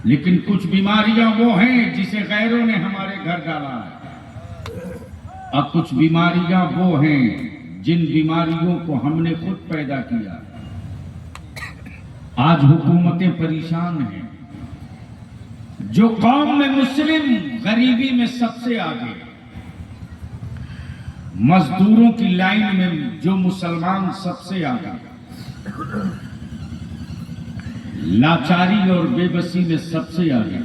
लेकिन कुछ बीमारियां वो हैं जिसे गैरों ने हमारे घर डाला है, और कुछ बीमारियां वो हैं जिन बीमारियों को हमने खुद पैदा किया। आज हुकूमतें परेशान हैं। जो कौम में मुस्लिम गरीबी में सबसे आगे, मजदूरों की लाइन में जो मुसलमान सबसे आगे, लाचारी और बेबसी में सबसे आगे,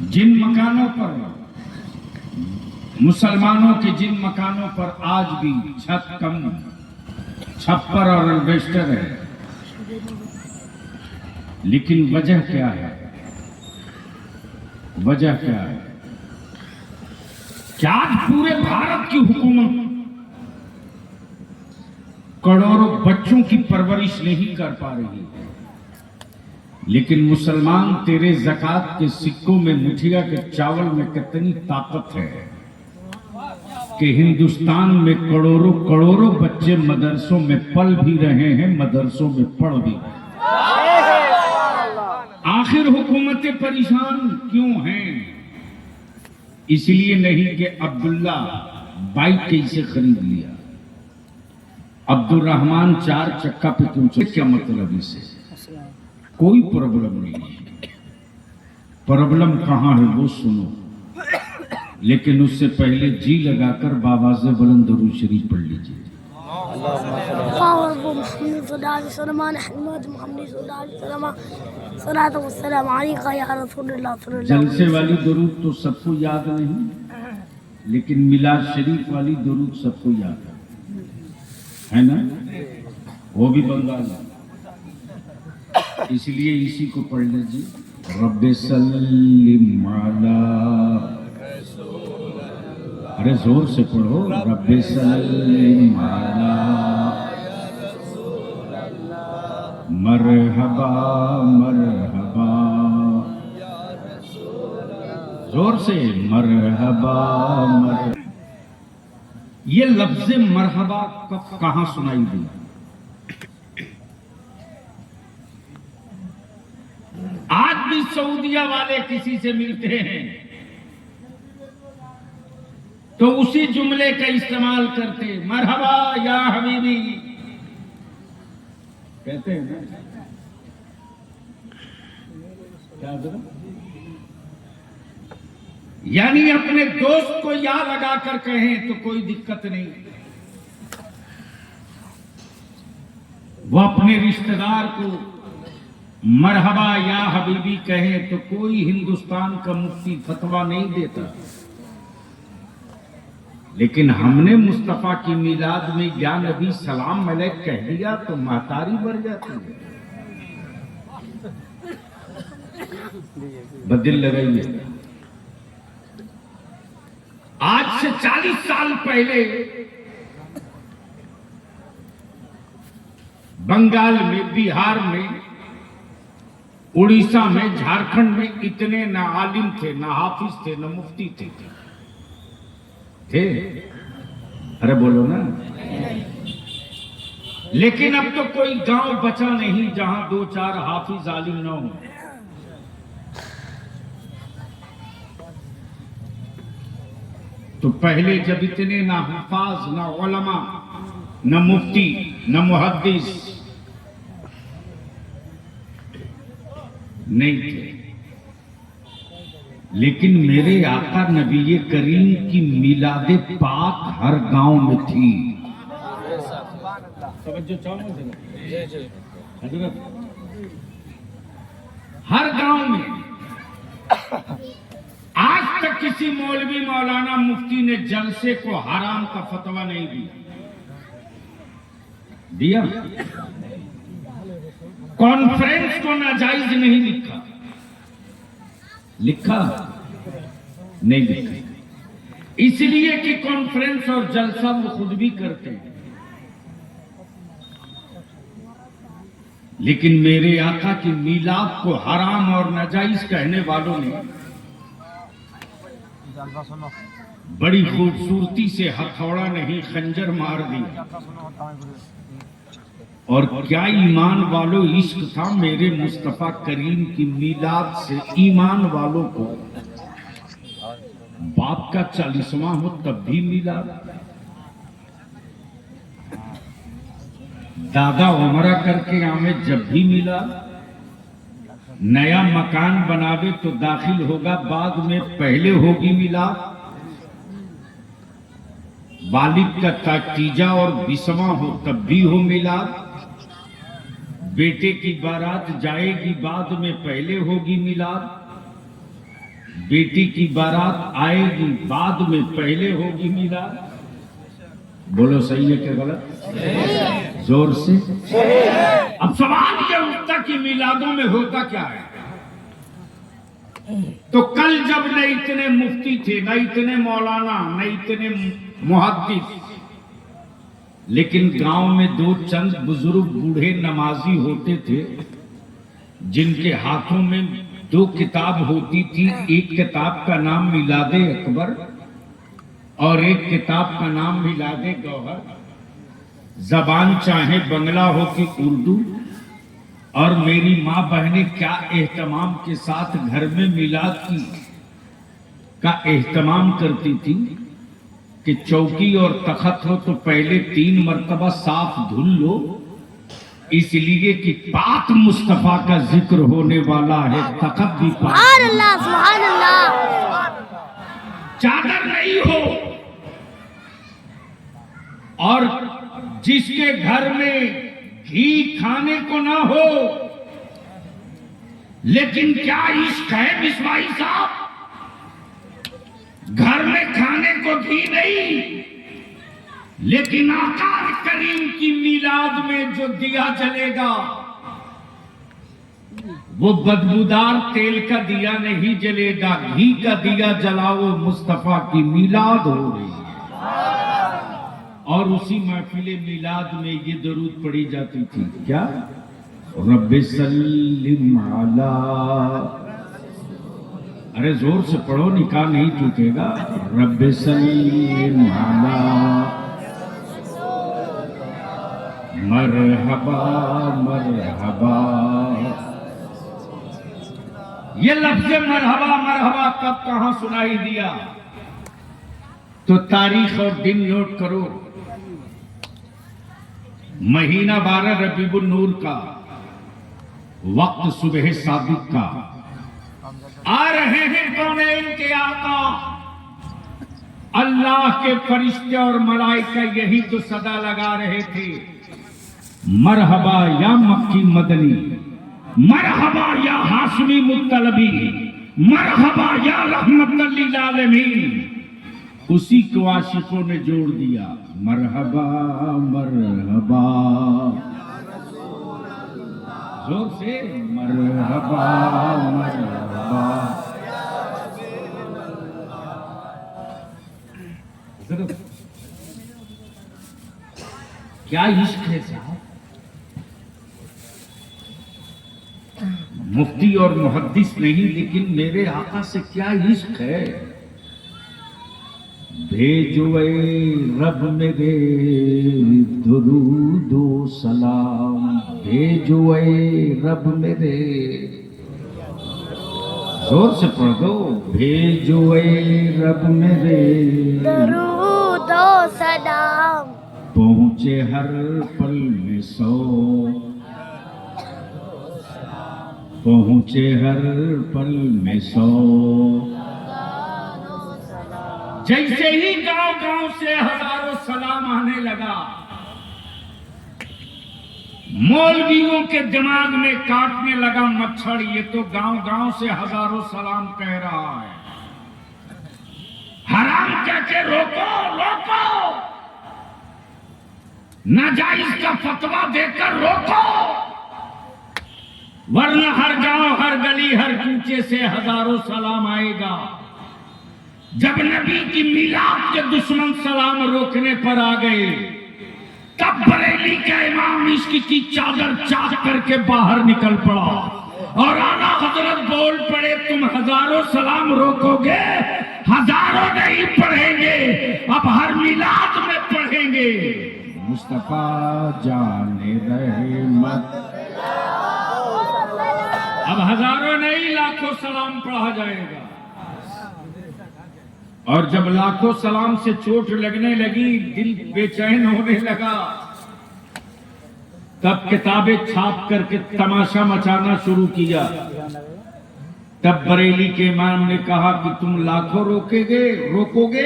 जिन मकानों पर मुसलमानों के जिन मकानों पर आज भी छत कम, छप्पर और एल्वेस्टर है, लेकिन वजह क्या है? वजह क्या है? क्या पूरे भारत की हुकूमत करोड़ों बच्चों की परवरिश नहीं कर पा रही, लेकिन मुसलमान तेरे ज़कात के सिक्कों में, मुठिया के चावल में कितनी ताकत है कि हिंदुस्तान में करोड़ों करोड़ों बच्चे मदरसों में पल भी रहे हैं, मदरसों में पढ़ भी रहे हैं। आखिर हुकूमतें परेशान क्यों हैं? इसलिए नहीं कि अब्दुल्ला बाइक कैसे खरीद लिया, अब्दुर्रहमान 4 चक्का पे क्यों चल, क्या मतलब इसे? कोई प्रॉब्लम नहीं है। प्रॉब्लम कहां है वो सुनो, लेकिन उससे पहले जी लगाकर बाबाज़े बुलंद दुरूद शरीफ पढ़ लीजिए। जलसे वाली दुरूद तो सबको याद नहीं, लेकिन मिलाद शरीफ वाली दुरूद सबको याद है ना? वो भी बंगाल, इसलिए इसी को पढ़ लीजिए। रब्बे सल्लिम अला, अरे जोर से पढ़ो, रब्बे सल्लिम अला मरहबा मरहबा, जोर से मरहबा मरहबा। ये लफ्ज मरहबा कब कहां सुनाई दिया? आज भी सऊदिया वाले किसी से मिलते हैं तो उसी जुमले का इस्तेमाल करते, मरहबा या हबीबी कहते हैं ना? क्या जरा? यानी अपने दोस्त को या लगाकर कहें तो कोई दिक्कत नहीं, वो अपने रिश्तेदार को मरहबा या हबीबी कहें तो कोई हिंदुस्तान का मुफ्ती फतवा नहीं देता। लेकिन हमने मुस्तफा की मिलाद में या नबी सलाम अलैक कह दिया तो महतारी बढ़ जाती है। बदिल लगाइए। आज से 40 साल पहले बंगाल में, बिहार में, उड़ीसा में, झारखंड में इतने ना आलिम थे, ना हाफिज थे, ना मुफ्ती थे। अरे बोलो ना। लेकिन अब तो कोई गांव बचा नहीं जहां 2-4 हाफिज आलिम ना हो। तो पहले जब इतने ना हुफाज, ना उलमा, ना मुफ्ती, ना मुहद्दिस नहीं थे, लेकिन मेरे आका नबी करीम की मिलादे पाक हर गांव में थी। हर गांव में। आज तक किसी मौलवी, मौलाना, मुफ्ती ने जलसे को हराम का फतवा नहीं दिया। कॉन्फ्रेंस को नाजायज नहीं लिखा नहीं लिखा, इसलिए कि कॉन्फ्रेंस और जलसा वो खुद भी करते हैं। लेकिन मेरे आका की मीलाद को हराम और नाजायज कहने वालों ने बड़ी खूबसूरती से हथौड़ा नहीं खंजर मार दिया। और क्या ईमान वालों इश्क था मेरे मुस्तफा करीम की मीलाद से। ईमान वालों को बाप का 40वां हो तब भी मीलाद, दादा उमरा करके आवे जब भी मीलाद, नया मकान बनावे तो दाखिल होगा बाद में पहले होगी मीलाद, वालिद का 30 और 20वां हो तब भी हो मीलाद, बेटे की बारात जाएगी बाद में पहले होगी मीलाद, बेटी की बारात आएगी बाद में पहले होगी मीलाद। बोलो सही है क्या गलत? जोर से। अब सवाल यह उठता कि मीलादों में होता क्या है? तो कल जब न इतने मुफ्ती थे, न इतने मौलाना, न इतने मुहद्दिस, लेकिन गांव में 2 चंद बुजुर्ग बूढ़े नमाजी होते थे जिनके हाथों में 2 किताब होती थी। एक किताब का नाम मिलादे अकबर और एक किताब का नाम मिलादे गौहर। जबान चाहे बंगला हो कि उर्दू, और मेरी माँ बहनें क्या एहतमाम के साथ घर में मिलाद का एहतमाम करती थी कि चौकी और तखत हो तो पहले 3 मर्तबा साफ धुल लो, इसलिए कि पाक मुस्तफा का जिक्र होने वाला है, तखत भी पाक। सुभान अल्लाह, सुभान अल्लाह। चादर नहीं हो, और जिसके घर में घी खाने को ना हो, लेकिन क्या इश्क है बिस्माई साहब, घर में खाने को घी नहीं, लेकिन आका करीम की मीलाद में जो दिया जलेगा वो बदबूदार तेल का दिया नहीं जलेगा, घी का दिया जलाओ, मुस्तफा की मीलाद हो रही है। और उसी महफिले मीलाद में ये दरूद पढ़ी जाती थी, क्या? रब्बे सल्लिम अला, अरे जोर से पढ़ो, निकाह नहीं टूटेगा। रब्बे सल्लिम अला मरहबा मरहबा। ये लफ्ज़ मरहबा मरहबा कब कहां सुनाई दिया? तो तारीख और दिन नोट करो। महीना 12 रबीउल नूर का, वक्त सुबह सादिक का। आ रहे हैं कौनैन के आका, अल्लाह के फरिश्ते और मलाइका यही तो सदा लगा रहे थे, मरहबा या मक्की मदनी, मरहबा या हाशमी मुत्तलबी, मरहबा या रहमतल लिल आलमीन। उसी को आशिकों ने जोड़ दिया, मरहबा मरहबा, जोर से मरहबा मरहबा। क्या इश्क है साहब, मुफ्ती और मुहद्दिस नहीं, लेकिन मेरे आका से क्या इश्क है। भेजो ए रब मेरे दुरूदो सलाम, भेजो ए रब मेरे, जोर से पढ़ दो, भेजो ए रब मेरे दुरूदो सलाम, पहुंचे हर पल में 100, पहुंचे हर पल में 100। जैसे ही गांव गांव से हजारों सलाम आने लगा, मौलवियों के दिमाग में काटने लगा मच्छर, ये तो गांव गांव से हजारों सलाम कह रहा है। हराम कह के रोको रोको, नाजायज का फतवा देकर रोको, वरना हर गांव हर गली हर कूचे से हजारों सलाम आएगा। जब नबी की मिलाद के दुश्मन सलाम रोकने पर आ गए, तब बरेली का इमाम इश्क की चादर चाक करके बाहर निकल पड़ा और आला हजरत बोल पड़े, तुम हजारों सलाम रोकोगे, हजारों नहीं पढ़ेंगे, अब हर मिलाद में पढ़ेंगे। मुस्तफा जाने रहमत। अब हजारों नहीं लाखों सलाम पढ़ा जाएगा, और जब लाखों सलाम से चोट लगने लगी, दिल बेचैन होने लगा, तब किताबें छाप करके तमाशा मचाना शुरू किया। तब बरेली के इमाम ने कहा कि तुम लाखों रोकोगे,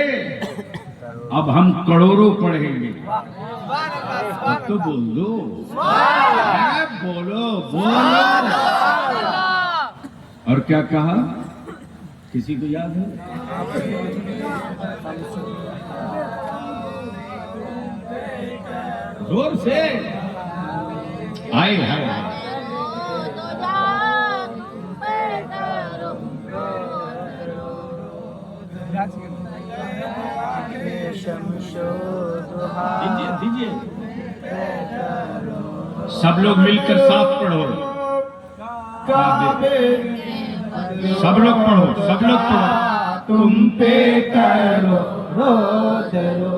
अब हम करोड़ों पढ़ेंगे। अब तो बोल दो, बोलो बोलो। और क्या कहा, किसी को याद है? जोर से आए हाय। दीजिए सब लोग मिलकर साथ पढ़ो, सब लोग पढ़ो। तुम पे करो रोज रो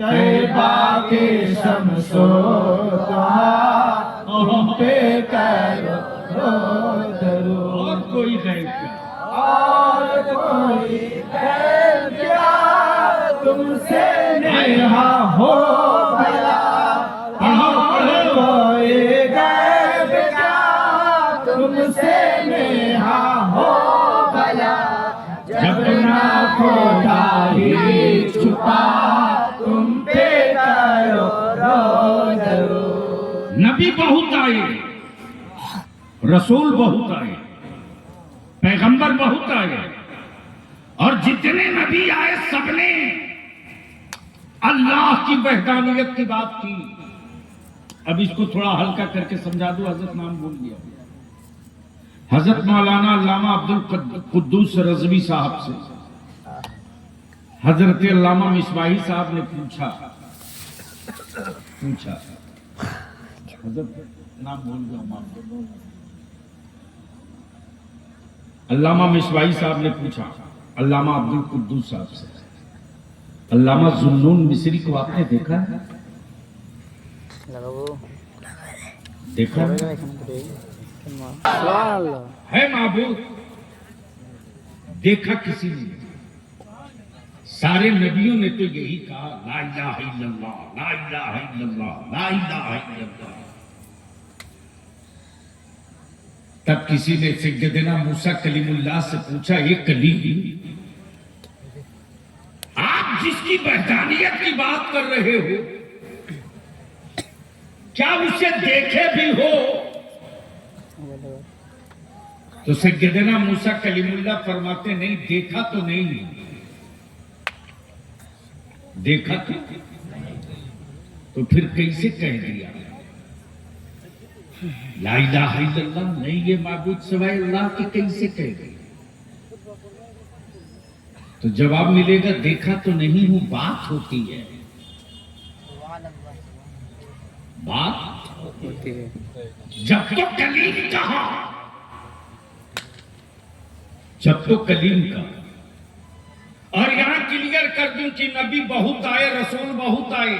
तैबा के शमशो तुम पे करो रोज रो। और कोई नहीं, और कोई क्या तुमसे नेहा हो भला, और कोई गैब क्या तुमसे नेहा हो भला, जब ना खोटा ही छुपा तुम पे करो रोज रो। नबी बहुत आए, रसूल बहुत आए, पैगंबर बहुत आए, और जितने नबी आए सबने अल्लाह की वहदानियत की बात की। अब इसको थोड़ा हल्का करके समझा दूं, हजरत नाम भूल गया। हजरत मौलाना अल्लामा अब्दुल कुद्दूस रज़वी साहब से हजरत अल्लामा मिसबाही साहब ने पूछा, हजरत नाम भूल गया, अल्लामा मिसबाही साहब ने पूछा अल्लामा अब्दुल कुद्दूस साहब से, अल्लामा जुन्नून मिस्री को आपने देखा है? देखा है महबूब? देखा किसी ने? सारे नबियों ने तो यही कहा, ला इलाहा इल्लल्लाह, ला इलाहा इल्लल्लाह, ला इलाहा इल्लल्लाह। तब किसी ने सैयदना मूसा कलीमुल्लाह से पूछा, ये कलीम, आप जिसकी वहदानियत की बात कर रहे हो, क्या उसे देखे भी हो? तो सैयदना मूसा कलीमुल्लाह फरमाते, नहीं देखा तो नहीं। देखा तो फिर कैसे कह दिया ला इलाहा इल्लल्लाह? नहीं, ये माबूद सिवाय अल्लाह के कैसे कह दिया? तो जवाब मिलेगा, देखा तो नहीं हूं, बात होती है, बात होती है। जब तो कलीम कहा, जब तो कलीम का। और यहां क्लियर कर दूं कि नबी बहुत आए, रसूल बहुत आए,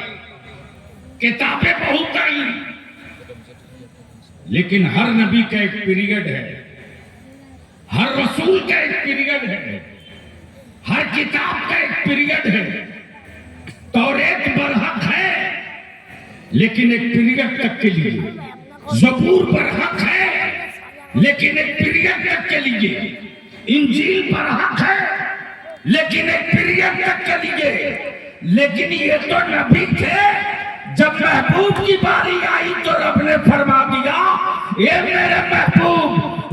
किताबें बहुत आई, लेकिन हर नबी का एक पीरियड है, हर रसूल का एक पीरियड है, हर किताब का एक पीरियड है। तौरेत बरहक है, लेकिन एक पीरियड तक के लिए। ज़बूर बरहक है, लेकिन एक पीरियड तक के लिए। इंजील बरहक है, लेकिन एक पीरियड तक के लिए। लेकिन ये तो नबी थे, जब महबूब की बारी आई तो रब ने फरमा दिया, ये मेरे महबूब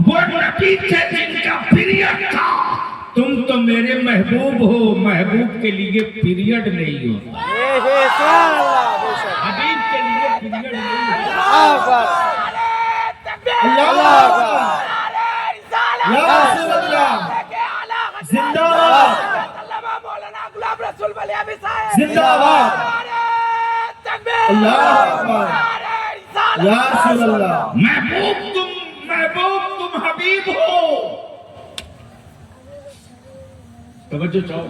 वो नबी थे जिनका पीरियड था। तुम तो मेरे महबूब हो, महबूब के लिए पीरियड नहीं होता, हबीब के लिए पीरियड नहीं होता। जिंदाबाद, जिंदाबाद, महबूब तुम हबीब हो। तवज्जो चाहो,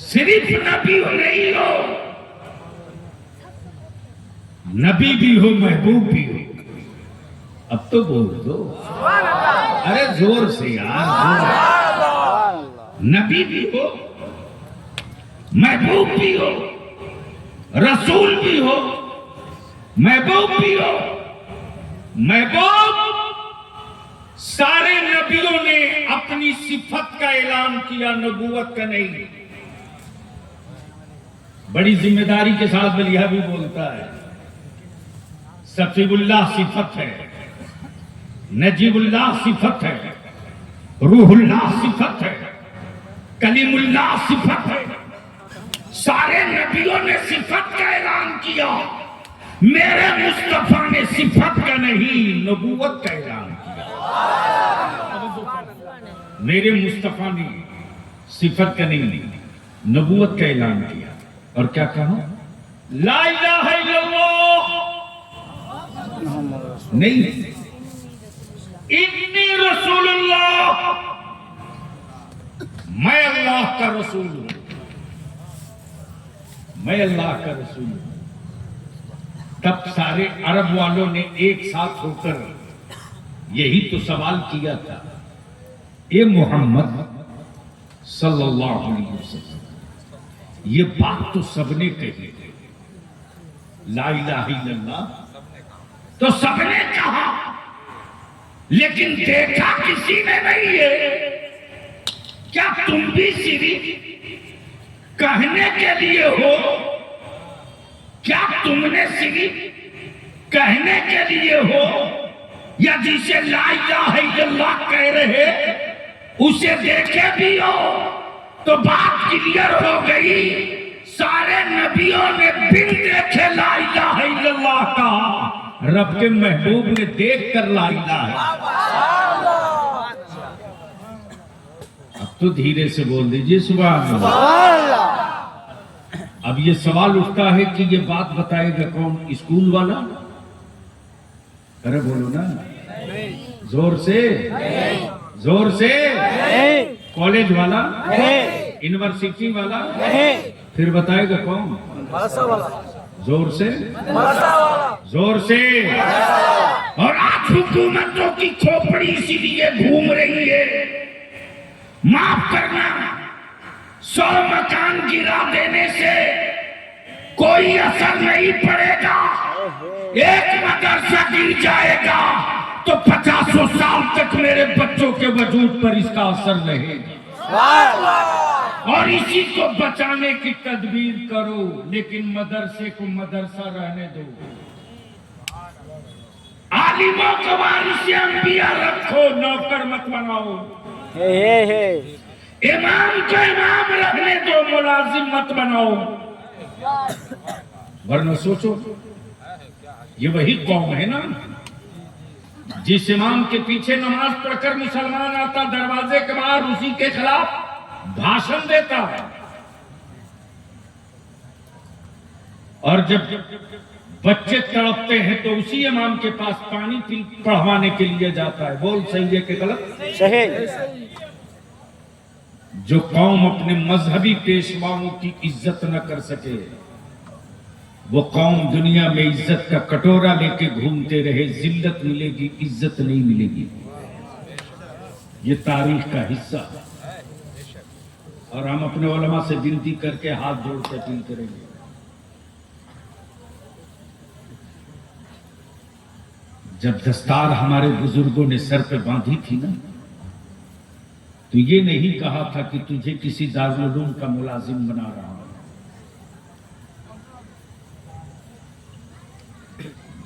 सिर्फ नबी नहीं हो, नबी भी हो, महबूब भी हो। अब तो बोल दो, अरे जोर से यार, जोर। नबी भी हो, महबूब भी हो, रसूल भी हो, महबूब भी हो। महबूब सारे नबियों ने अपनी सिफत का ऐलान किया, नबूवत का नहीं। बड़ी जिम्मेदारी के साथ बलिया भी बोलता है। सफीउल्लाह सिफत है, नजीबुल्लाह सिफत है, रूहुल्लाह सिफत है, कलीमुल्लाह सिफत है। सारे नबियों ने सिफत का ऐलान किया, मेरे मुस्तफा ने सिफत का नहीं, नबूवत का ऐलान किया। मेरे मुस्तफा ने सिफत का नहीं, नबूवत का ऐलान किया। और क्या कहा? ला इलाहा इल्लल्लाह नहीं, इन्नी रसूलुल्लाह, मैं अल्लाह का रसूल हूं, मैं अल्लाह का रसूल हूं। तब सारे अरब वालों ने एक साथ होकर यही तो सवाल किया था, ए मोहम्मद सल्लल्लाहु अलैहि वसल्लम, ये बात तो सबने कही, ला इलाहा इल्लल्लाह तो सबने कहा, लेकिन देखा किसी ने नहीं है। क्या तुम भी सिर्फ कहने के लिए हो? क्या तुमने सिर्फ कहने के लिए हो, या जिसे ला इलाहा इल्लल्लाह कह रहे उसे देखे भी हो? तो बात क्लियर हो गई, सारे नबियों ने बिन देखे ला इलाहा इल्लल्लाह कहा, रब के महबूब ने देख कर ला इलाहा। अब तो धीरे से बोल दीजिए सुभान अल्लाह। अब ये सवाल उठता है कि ये बात बताएगा कौन? स्कूल वाला? अरे बोलो ना, जोर से, जोर से। कॉलेज वाला? यूनिवर्सिटी वाला? फिर बताएगा कौन? जोर से, जोर से। और आज हुकूमतों की खोपड़ी इसीलिए घूम रही है। माफ करना, 100 मकान गिरा देने से कोई असर नहीं पड़ेगा। एक मदरसा गिर जाएगा तो 50 साल तक मेरे बच्चों के वजूद पर इसका असर रहेगा। और इसी को बचाने की तदबीर करो, लेकिन मदरसे को मदरसा रहने दो। आलिमों को वारिसे अंबिया रखो, नौकर मत बनाओ। इमाम को इमाम रखने दो, मुलाजिम मत बनाओ। वरना सोचो, ये वही कौम है ना जिस इमाम के पीछे नमाज पढ़कर मुसलमान आता, दरवाजे के बाहर उसी के खिलाफ भाषण देता है। और जब बच्चे तड़पते हैं तो उसी इमाम के पास पानी पढ़वाने के लिए जाता है। बोल सही है कि गलत? सही। जो कौम अपने मजहबी पेशवाओं की इज्जत न कर सके, वो कौम दुनिया में इज्जत का कटोरा लेके घूमते रहे, जिल्लत मिलेगी, इज्जत नहीं मिलेगी। ये तारीख का हिस्सा है। और हम अपने उलमा से विनती करके हाथ जोड़ के अपील करेंगे, जब दस्तार हमारे बुजुर्गों ने सर पे बांधी थी ना, तो ये नहीं कहा था कि तुझे किसी दारुल उलूम का मुलाजिम बना रहा हूं,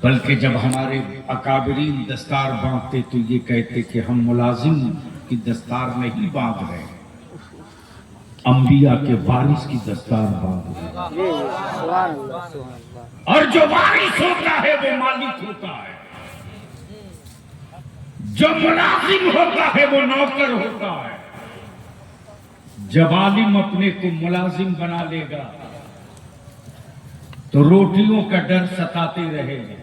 बल्कि जब हमारे अकाबरीन दस्तार बांधते तो ये कहते कि हम मुलाजिम की दस्तार नहीं बांध रहे, अंबिया के वारिस की दस्तार बांध रहे। और जो वारिस होता है वो मालिक होता है, जो मुलाजिम होता है वो नौकर होता है। जब आलिम अपने को मुलाजिम बना लेगा तो रोटियों का डर सताते रहेगा,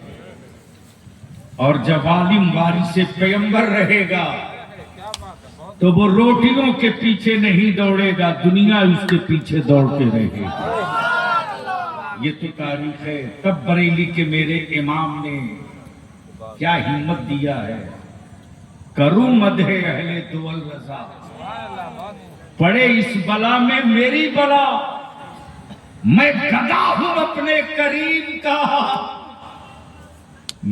और जब आलिम वारिस पैगंबर रहेगा तो वो रोटियों के पीछे नहीं दौड़ेगा, दुनिया उसके पीछे दौड़ते रहेगी। ये तो तारीख है। तब बरेली के मेरे इमाम ने क्या हिम्मत दिया है, करूं मदहे अहले दुअल रजा, पड़े इस बला में मेरी बला, मैं गदा हूं अपने करीम का,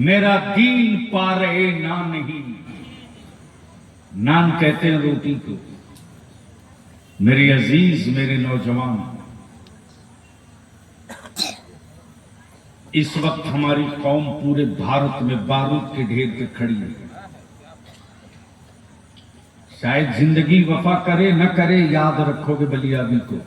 मेरा दीन पा रहे ना नहीं। नान कहते हैं रोटी को। मेरे अजीज, मेरे नौजवान, इस वक्त हमारी कौम पूरे भारत में बारूद के ढेर पे खड़ी है। शायद जिंदगी वफा करे न करे, याद रखोगे बलियाबी को।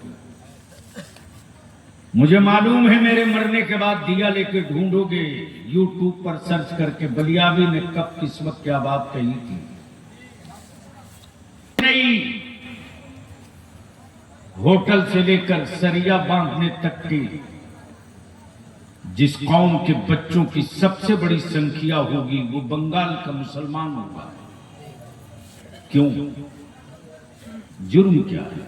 मुझे मालूम है मेरे मरने के बाद दिया लेके ढूंढोगे, यूट्यूब पर सर्च करके बलियाबी ने कब किस वक्त क्या बात कही थी। नहीं, होटल से लेकर सरिया बांधने तक की जिस कौम के बच्चों की सबसे बड़ी संख्या होगी वो बंगाल का मुसलमान होगा। क्यों? जुर्म क्या है?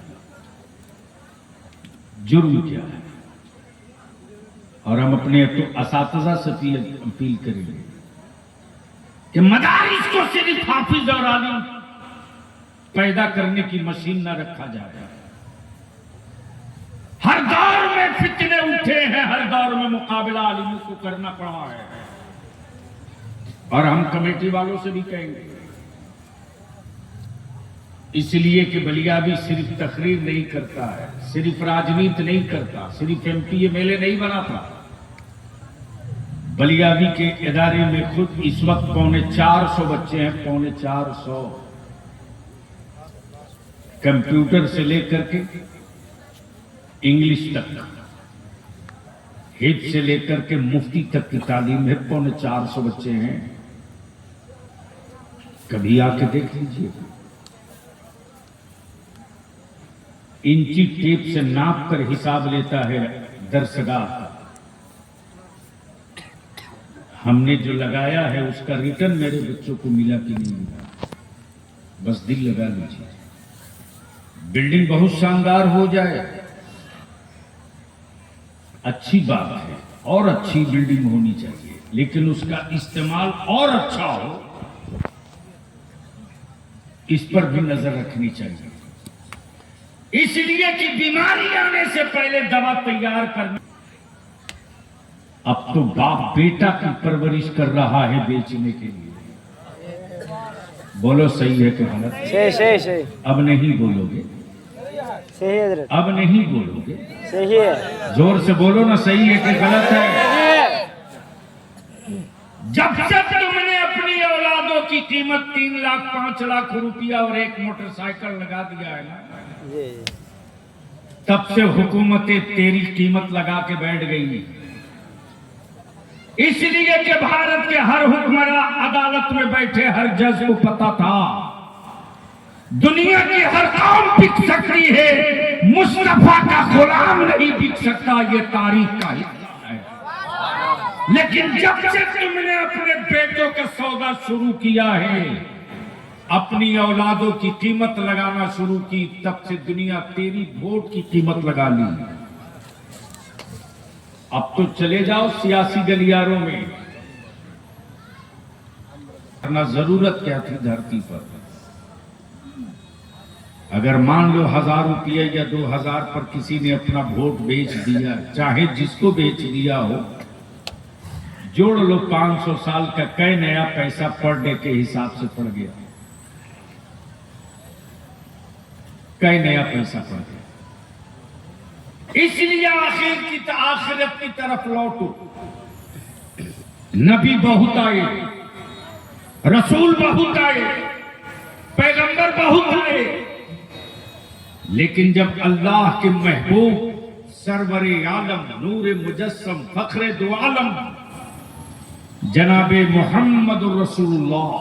जुर्म क्या है? और हम अपने असातिज़ा से अपील करेंगे कि मदारिस को सिर्फ हाफिज और आलिम पैदा करने की मशीन न रखा जाए। हर दौर में फितने उठे हैं, हर दौर में मुकाबला आलिमों को करना पड़ा है। और हम कमेटी वालों से भी कहेंगे, इसलिए कि बलियाबी सिर्फ तकरीर नहीं करता है, सिर्फ राजनीति नहीं करता, सिर्फ एमपी एमएलए नहीं बनाता। बलियाबी के इदारे में खुद इस वक्त 450 बच्चे हैं, 450, कंप्यूटर से लेकर के इंग्लिश तक, हिफ्ज से लेकर के मुफ्ती तक की तालीम है। 450 बच्चे हैं। कभी आके देख लीजिए, इंची टेप से नाप कर हिसाब लेता है दरसगाह। हमने जो लगाया है उसका रिटर्न मेरे बच्चों को मिला कि नहीं मिला, बस दिल लगा लीजिए। बिल्डिंग बहुत शानदार हो जाए, अच्छी बात है, और अच्छी बिल्डिंग होनी चाहिए, लेकिन उसका इस्तेमाल और अच्छा हो, इस पर भी नजर रखनी चाहिए। इसलिए कि बीमारी आने से पहले दवा तैयार करनी। अब तो बाप बेटा की परवरिश कर रहा है बेचने के लिए। बोलो सही है कि गलत? सही। अब नहीं बोलोगे? सही है, अब नहीं बोलोगे? सही है। जोर से बोलो ना, सही है कि गलत है? जब तक तुमने अपनी औलादों की कीमत 3 लाख 5 लाख रुपया और एक मोटरसाइकिल लगा दिया है ना, तब से हुकूमतें तेरी कीमत लगा के बैठ गई। इसलिए कि भारत के हर हुक्मरान अदालत में बैठे हर जज को पता था दुनिया की हर कौम बिक सकती है, मुस्तफा का गुलाम नहीं बिक सकता। ये तारीख का हिस्सा है। लेकिन जब से तुमने अपने बेटों का सौदा शुरू किया है, अपनी औलादों की कीमत लगाना शुरू की, तब से दुनिया तेरी वोट की कीमत लगा ली। अब तो चले जाओ सियासी गलियारों में, वरना जरूरत क्या थी धरती पर। अगर मान लो 1000 रुपये या 2000 पर किसी ने अपना वोट बेच दिया, चाहे जिसको बेच दिया हो, जोड़ लो 500 साल का कई नया पैसा पर डे के हिसाब से पड़ गया, कई नया पैसा पड़ गया। इसलिए आखिरत की तरफ लौटो। नबी बहुत आए, रसूल बहुत आए, पैगंबर बहुत आए, लेकिन जब अल्लाह के महबूब सरवरे आलम नूरे मुजस्सम फखरे दो आलम जनाबे मोहम्मद रसूलुल्लाह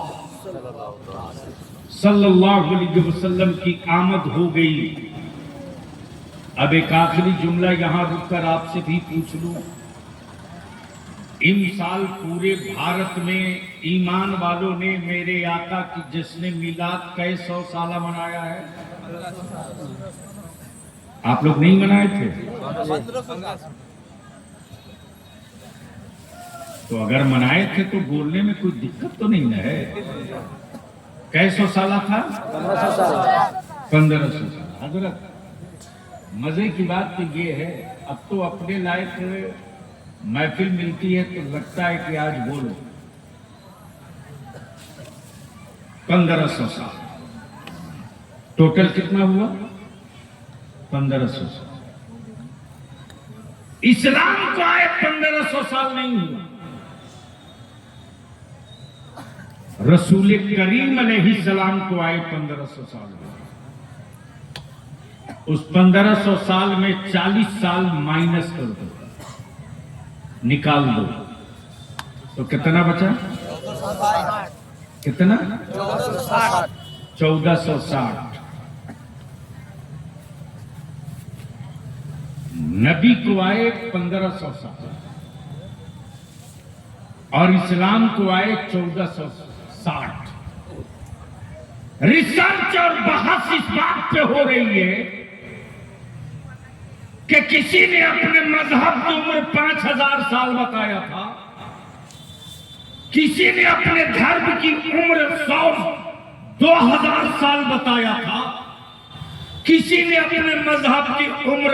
सल्लल्लाहु अलैहि वसल्लम की आमद हो गई। अब एक आखिरी जुमला यहां रुककर आपसे भी पूछ लूं, साल पूरे भारत में ईमान वालों ने मेरे आका की जश्न मिलाद कई 100 साल मनाया है। आप लोग नहीं मनाए थे? तो अगर मनाए थे तो बोलने में कोई दिक्कत तो नहीं ना है। कैसो साल था? 1500 साल। हजरत मजे की बात तो ये है, अब तो अपने लायक महफिल मिलती है तो लगता है कि आज बोलो। 1500 साल टोटल कितना हुआ? 1500 साल। इस्लाम को आए 1500 साल नहीं हुआ। रसूल करीम अलैहिस्सलाम को आए 1500 साल हुआ। उस 1500 साल में 40 साल माइनस कर दो, निकाल दो, तो कितना बचा? कितना? 1460। नबी को आए 1500 साल और इस्लाम को आए 1460। रिसर्च और बहस इस बात पे हो रही है कि किसी ने अपने मजहब की उम्र 5000 साल बताया था, किसी ने अपने धर्म की उम्र 2000 साल बताया था, किसी ने अपने मजहब की उम्र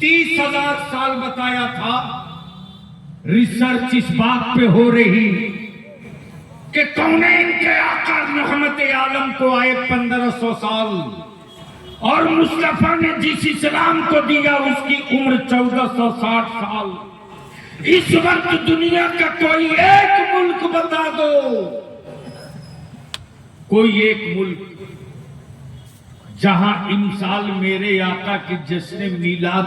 30,000 साल बताया था। रिसर्च इस बात पे हो रही कि कौनैन के आका रहमत आलम को आए 1500 साल और मुस्तफा ने जिस इस्लाम को दिया उसकी उम्र 1460 साल। इस वक्त दुनिया का कोई एक मुल्क बता दो, कोई एक मुल्क जहां इमसाल मेरे आका की जश्न मिलाद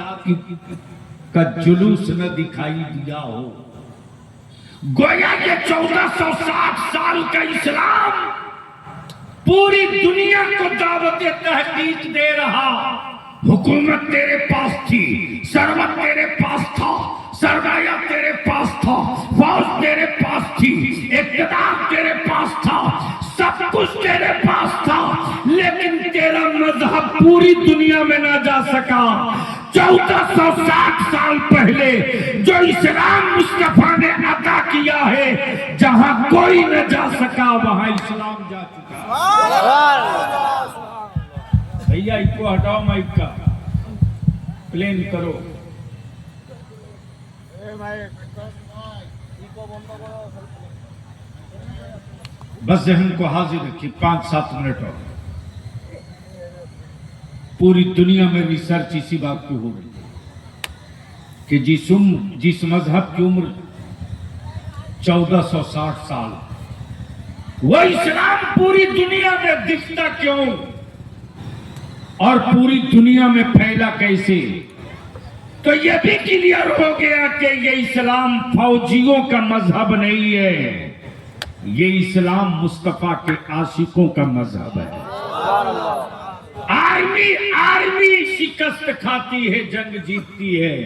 का जुलूस न दिखाई दिया हो। गोया के 1460 साल का इस्लाम पूरी दुनिया को दावत तहकीक दे रहा। हुकूमत तेरे पास थी, सरवत तेरे पास था, सरमाया तेरे पास था, फौज तेरे पास थी, इक़्तिदार तेरे पास था, सब कुछ तेरे पास था, लेकिन तेरा मजहब पूरी दुनिया में ना जा सका। 1460 साल पहले जो इस्लाम मुस्तफा ने अता किया है, जहां कोई न जा सका वहां इस्लाम जा चुका। भैया इसको हटाओ, माइक का प्लेन करो। बस जहन को हाजिर रखिए, 5-7 मिनट और। पूरी दुनिया में रिसर्च इसी बात की हो रही है कि जिस मजहब की उम्र 1460 साल, वो इस्लाम पूरी दुनिया में दिखता क्यों और पूरी दुनिया में फैला कैसे? तो यह भी क्लियर हो गया कि ये इस्लाम फौजियों का मजहब नहीं है, ये इस्लाम मुस्तफा के आशिकों का मजहब है। आर्मी शिकस्त खाती है, जंग जीतती है।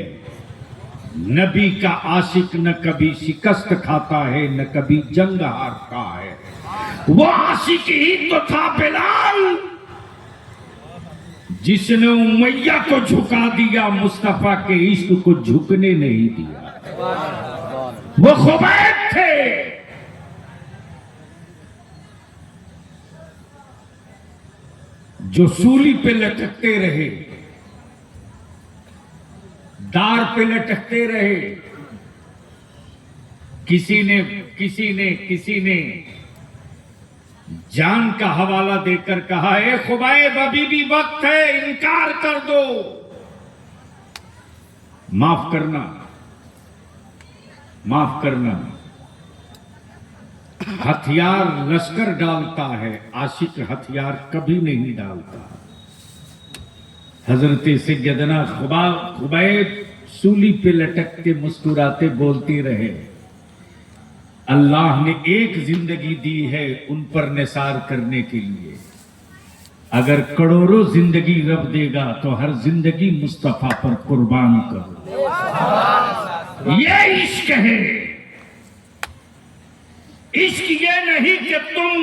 नबी का आशिक न कभी शिकस्त खाता है, न कभी जंग हारता है। वो आशिक ही तो था बिलाल, जिसने उमैया को झुका दिया, मुस्तफा के इश्क को झुकने नहीं दिया। वो खुबैब थे, जो सूली पे लटकते रहे, दार पे लटकते रहे। किसी ने जान का हवाला देकर कहा, ए खुबैब अभी भी वक्त है, इनकार कर दो, माफ करना, माफ करना। हथियार लश्कर डालता है, आशिक हथियार कभी नहीं डालता। हजरत सैयदना खुबैब सूली पे लटक के मुस्कुराते बोलते रहे, अल्लाह ने एक जिंदगी दी है उन पर निसार करने के लिए। अगर करोड़ों जिंदगी रब देगा तो हर जिंदगी मुस्तफा पर कुर्बान करो। ये इश्क है। इश्क ये नहीं कि तुम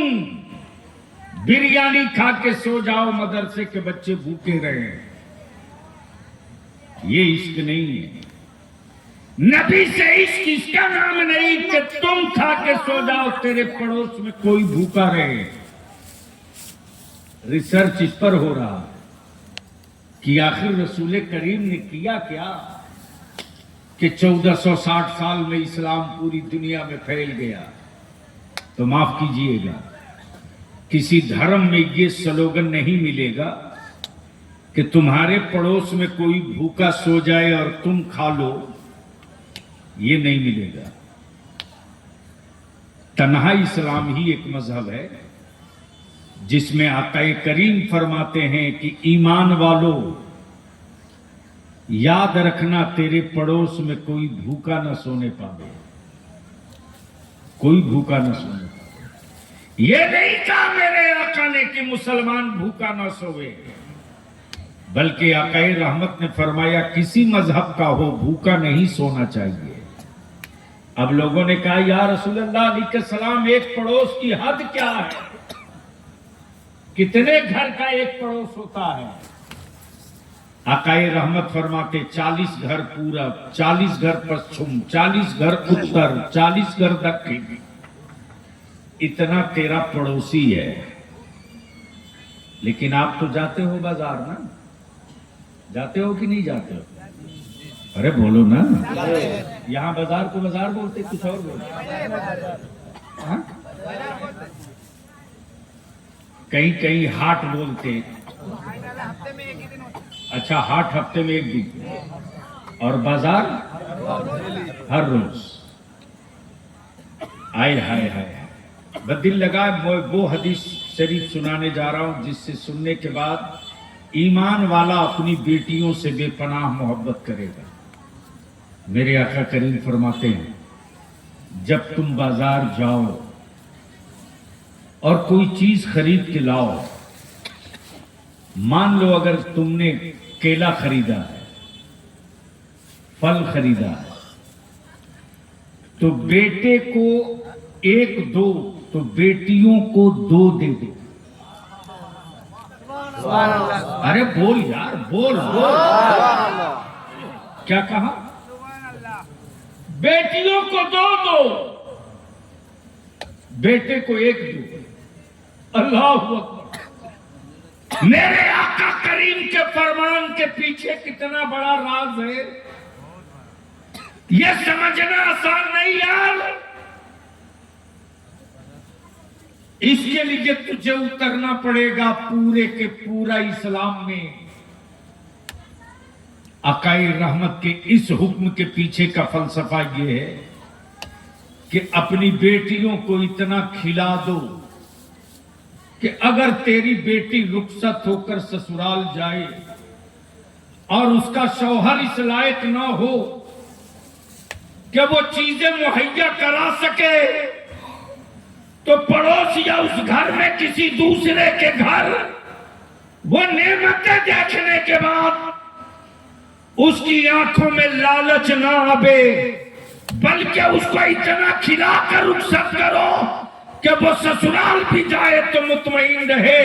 बिरयानी खा के सो जाओ मदरसे के बच्चे भूखे रहे, ये इश्क नहीं है। नबी से इश्क इसका नाम नहीं कि तुम खा के सो जाओ तेरे पड़ोस में कोई भूखा रहे। रिसर्च इस पर हो रहा है कि आखिर रसूल करीम ने किया क्या कि 1460 साल में इस्लाम पूरी दुनिया में फैल गया। तो माफ कीजिएगा, किसी धर्म में ये स्लोगन नहीं मिलेगा कि तुम्हारे पड़ोस में कोई भूखा सो जाए और तुम खा लो, ये नहीं मिलेगा। तन्हा इस्लाम ही एक मजहब है जिसमें आकाए करीम फरमाते हैं कि ईमान वालों, याद रखना तेरे पड़ोस में कोई भूखा न सोने पावे, कोई भूखा न सोने पावे। ये नहीं कहा मेरे आका ने कि मुसलमान भूखा न सोवे, बल्कि आकाए रहमत ने फरमाया किसी मजहब का हो भूखा नहीं सोना चाहिए। अब लोगों ने कहा या रसूलल्लाह अलैहि सलाम, एक पड़ोस की हद क्या है? कितने घर का एक पड़ोस होता है? आकाए रहमत फरमाते 40 घर पूरब, 40 घर पश्चिम, 40 घर उत्तर, 40 घर दक्षिण, इतना तेरा पड़ोसी है। लेकिन आप तो जाते हो बाजार ना, जाते हो कि नहीं जाते हो? अरे बोलो ना, यहाँ बाजार को बाजार बोलते, कुछ और बोलते। हाँ? कहीं कहीं हाट बोलते। अच्छा, हाट हफ्ते में एक दिन और बाजार हर रोज। आए हाय हाय, बदिल लगा। वो हदीस शरीफ सुनाने जा रहा हूं जिससे सुनने के बाद ईमान वाला अपनी बेटियों से बेपनाह मोहब्बत करेगा। मेरे आका करीम फरमाते हैं, जब तुम बाजार जाओ और कोई चीज खरीद के लाओ, मान लो अगर तुमने केला खरीदा है, फल खरीदा है, तो बेटे को 1 2, तो बेटियों को 2 दे दो। अरे बोल यार, बोल बोल। क्या कहा? बेटियों को 2 दो, बेटे को 1 दो। अल्लाह अकबर। मेरे आका करीम के फरमान के पीछे कितना बड़ा राज है, यह समझना आसान नहीं यार। इसके लिए तुझे उतरना पड़ेगा पूरे के पूरा इस्लाम में। आकाए रहमत के इस हुक्म के पीछे का फलसफा यह है कि अपनी बेटियों को इतना खिला दो कि अगर तेरी बेटी रुखसत होकर ससुराल जाए और उसका शौहर इस लायक ना हो कि वो चीजें मुहैया करा सके, तो पड़ोस या उस घर में किसी दूसरे के घर वो नेमतें देखने के बाद उसकी आंखों में लालच ना आवे, बल्कि उसको इतना खिलाकर रुखसत करो कि वो ससुराल भी जाए तो मुतमईन रहे।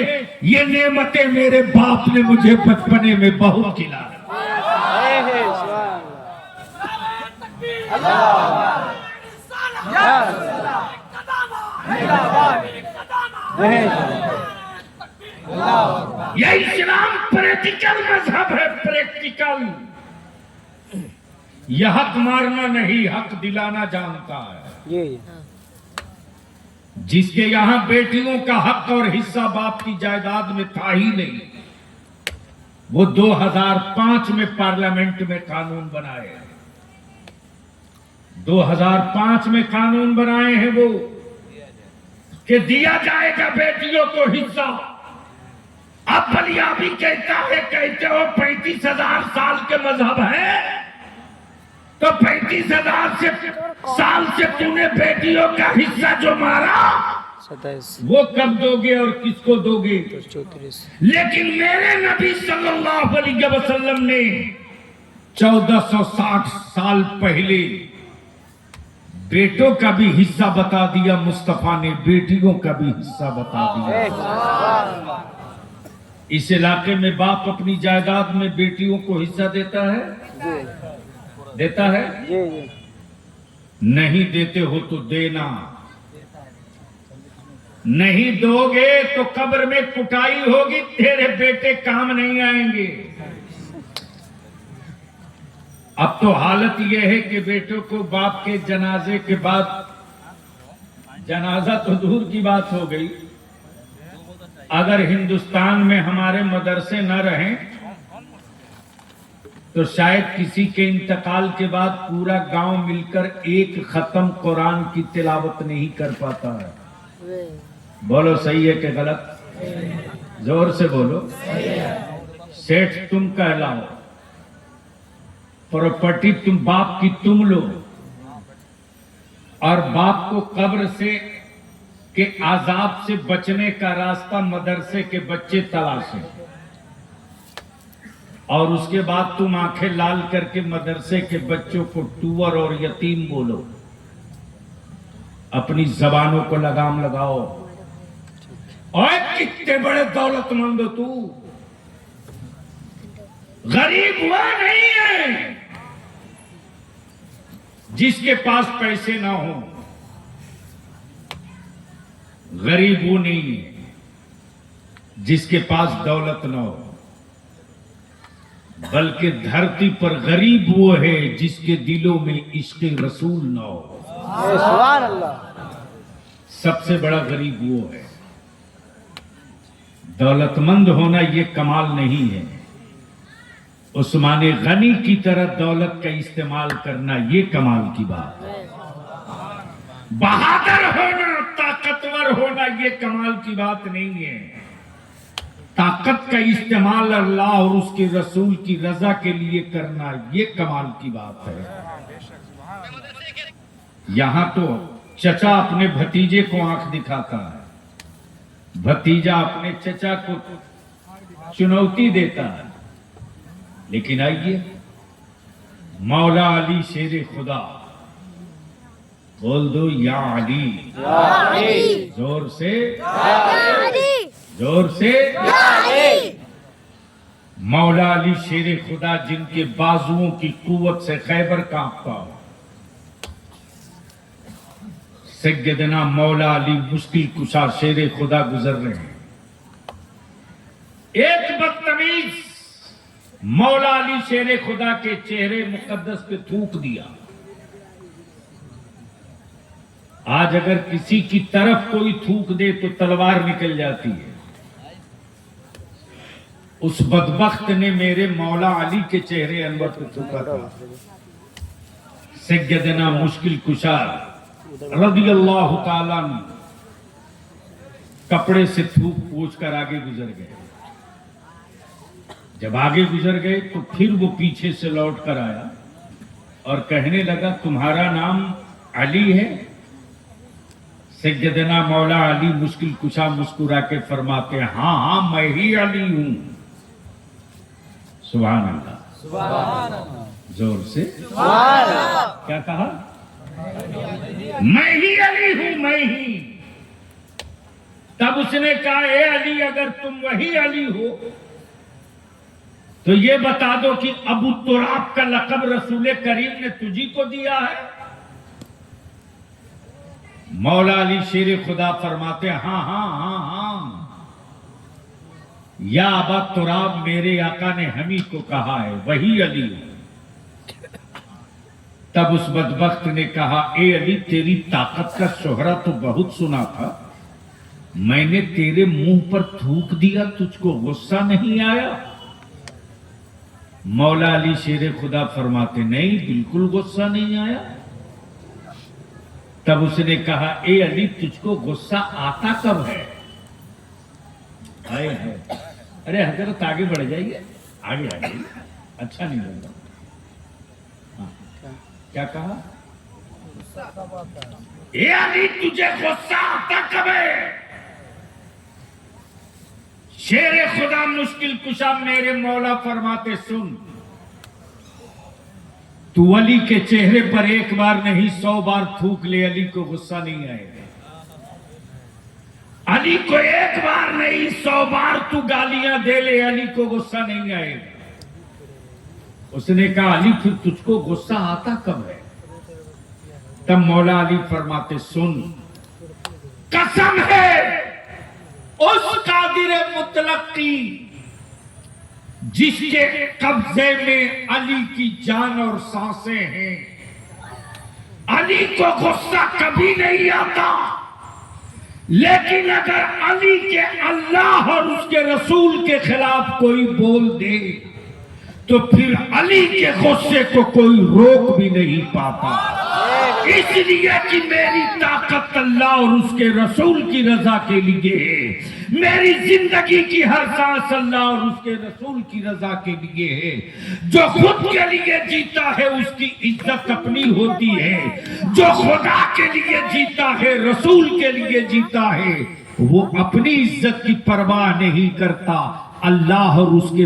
ये नेमतें मेरे बाप ने मुझे बचपने में बहुत खिलाई। ये इस्लाम प्रैक्टिकल मजहब है, प्रैक्टिकल। यह हक मारना नहीं, हक दिलाना जानता है। जिसके यहां बेटियों का हक और हिस्सा बाप की जायदाद में था ही नहीं, वो 2005 में पार्लियामेंट में कानून बनाए। 2005 में कानून बनाए हैं वो कि दिया जाएगा बेटियों को हिस्सा। अब भलिया भी कहता है, कहते हो 35,000 साल के मजहब है, तो 35,000 साल से तूने बेटियों का हिस्सा जो मारा वो कब दोगे और किसको दोगे? लेकिन मेरे नबी सल्लल्लाहु अलैहि वसल्लम ने 1460 साल पहले बेटों का भी हिस्सा बता दिया मुस्तफा ने, बेटियों का भी हिस्सा बता दिया। इस इलाके में बाप अपनी जायदाद में बेटियों को हिस्सा देता है, देता है? जी जी। नहीं देते हो तो देना, नहीं दोगे तो कब्र में कुटाई होगी, तेरे बेटे काम नहीं आएंगे। अब तो हालत यह है कि बेटों को बाप के जनाजे के बाद, जनाजा तो दूर की बात हो गई, अगर हिंदुस्तान में हमारे मदरसे न रहें तो शायद किसी के इंतकाल के बाद पूरा गांव मिलकर एक खत्म कुरान की तिलावत नहीं कर पाता है। बोलो सही है कि गलत? जोर से बोलो। सेठ तुम कहलाओ, प्रॉपर्टी तुम बाप की तुम लो, और बाप को कब्र से के आजाब से बचने का रास्ता मदरसे के बच्चे तलाशें, और उसके बाद तुम आंखें लाल करके मदरसे के बच्चों को टूअर और यतीम बोलो। अपनी जबानों को लगाम लगाओ। और कितने बड़े दौलतमंद हो तू, गरीब हुआ नहीं है जिसके पास पैसे ना हो, गरीब वो नहीं है जिसके पास दौलत ना हो, बल्कि धरती पर गरीब वो है जिसके दिलों में इश्क रसूल ना हो। सुभान अल्लाह। सबसे बड़ा गरीब वो है। दौलतमंद होना ये कमाल नहीं है, उस्मान गनी की तरह दौलत का इस्तेमाल करना ये कमाल की बात है। बहादुर होना, ताकतवर होना ये कमाल की बात नहीं है। ताकत का इस्तेमाल अल्लाह और उसके रसूल की रजा के लिए करना ये कमाल की बात है। यहां तो चचा अपने भतीजे को आंख दिखाता है, भतीजा अपने चचा को चुनौती देता है। लेकिन आइए, मौला अली शेर खुदा, बोल दो या अली, जोर से, जोर से। मौला अली शेर खुदा, जिनके बाजुओं की कुव्वत से खैबर कांपता हो। सैयदना मौला अली मुश्किल कुशा शेर खुदा गुजर रहे हैं। एक बदतमीज मौला अली शेर खुदा के चेहरे मुकद्दस पे थूक दिया। आज अगर किसी की तरफ कोई थूक दे तो तलवार निकल जाती है। उस बदबख्त ने मेरे मौला अली के चेहरे अनवर पे थूका था। सैयदना मुश्किल कुशा रज़ियल्लाहु ताला कपड़े से थूक पोंछ कर आगे गुजर गए। जब आगे गुजर गए तो फिर वो पीछे से लौट कर आया और कहने लगा, तुम्हारा नाम अली है? सैयदना मौला अली मुश्किल कुशा मुस्कुरा के फरमाते, हाँ हाँ मैं ही अली हूं। सुभान अल्लाह, सुभान अल्लाह, जोर से सुभान अल्लाह। क्या कहा? मैं ही अली हूं, मैं ही। तब उसने कहा, ए अली, अगर तुम वही अली हो तो ये बता दो कि अबू तुराब का लक़ब रसूल करीम ने तुझी को दिया है? मौला अली शेर खुदा फरमाते, हाँ हाँ हाँ हाँ, या अबा तुराब, मेरे आका ने हम ही को कहा है, वही अली। तब उस बदबख्त ने कहा, ए अली, तेरी ताकत का शोहरा तो बहुत सुना था, मैंने तेरे मुंह पर थूक दिया, तुझको गुस्सा नहीं आया? मौला अली शेर खुदा फरमाते, नहीं, बिल्कुल गुस्सा नहीं आया। तब उसने कहा, ए अली, तुझको गुस्सा आता कब है? है। अरे हजरत आगे बढ़ जाइए, आगे आ जाइए, अच्छा नहीं लग रहा। क्या कहा? ए अली, तुझे गुस्सा आता कब है? शेर खुदा मुश्किल कुशा मेरे मौला फरमाते, सुन, तू अली के चेहरे पर एक बार नहीं 100 बार थूक ले, अली को गुस्सा नहीं आएगा। अली को एक बार नहीं 100 बार तू गालियां दे ले, अली को गुस्सा नहीं आएगा। उसने कहा अली फिर तुझको गुस्सा आता कब है? तब मौला अली फरमाते सुन, कसम है उस कादिर मुतलक की जिसके कब्जे में अली की जान और सांसें हैं, अली को गुस्सा कभी नहीं आता। लेकिन अगर अली के अल्लाह और उसके रसूल के खिलाफ कोई बोल दे तो फिर अली के गुस्से को कोई रोक भी नहीं पाता। इसलिए कि मेरी ताकत अल्लाह और उसके रसूल की रजा के लिए है, मेरी जिंदगी की हर सांस अल्लाह और उसके रसूल की रजा के लिए है। जो खुद के लिए जीता है उसकी इज्जत अपनी होती है, जो खुदा के लिए जीता है, रसूल के लिए जीता है, वो अपनी इज्जत की परवाह नहीं करता, अल्लाह और उसके